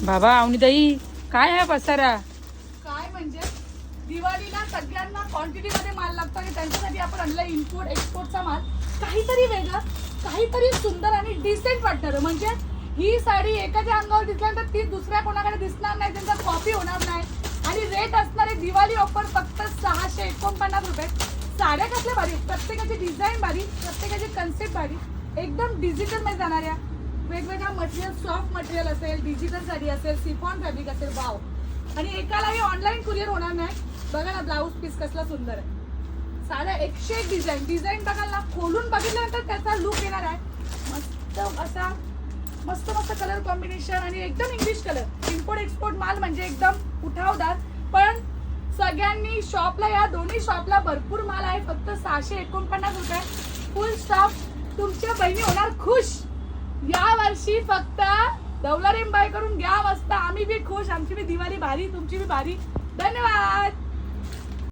बाबा अवनीताई काय आहे पसारा? काय म्हणजे दिवाळीला सगळ्यांना क्वांटिटी मध्ये माल लागतो आणि त्यांच्यासाठी आपण आणलं इम्पोर्ट एक्सपोर्टचा माल. काहीतरी वेगळं, काहीतरी सुंदर आणि डिसेंट वाटणार. म्हणजे ही साडी एखाद्या अंगावर दिसल्यानंतर ती दुसऱ्या कोणाकडे दिसणार नाही, त्यांचा कॉपी होणार नाही. आणि रेट असणारे दिवाळी ऑफर फक्त 649 रुपये. साड्या कसल्या भारी, प्रत्येकाची डिझाईन भारी, प्रत्येकाची कन्सेप्ट भारी, एकदम डिजिटल मध्ये जाणाऱ्या वेगवेगळ्या मटेरियल, सॉफ्ट मटेरियल असेल, डिजिटल साडी असेल, सिफॉन फॅब्रिक असेल. वाव. आणि एकालाही ऑनलाईन कुरिअर होणार नाही. बघा ना ब्लाऊज पीस कसला सुंदर आहे. साड्या 101 डिझाईन बघाल ना, खोलून बघितल्यानंतर त्याचा लुक येणार आहे. मस्त असा मस्त मस्त कलर कॉम्बिनेशन आणि एकदम इंग्लिश कलर. इम्पोर्ट एक्सपोर्ट माल म्हणजे एकदम उठावदार. पण सगळ्यांनी शॉपला या, दोन्ही शॉपला भरपूर माल आहे. फक्त 649 रुपये. फुल स्टॉप. तुमच्या बहिणी होणार खुश. या वर्षी फक्त दौलारेम बाई करून घ्या मस्त. आम्ही बी खुश, आमची बी दिवाळी भारी, तुमची बी भारी. धन्यवाद.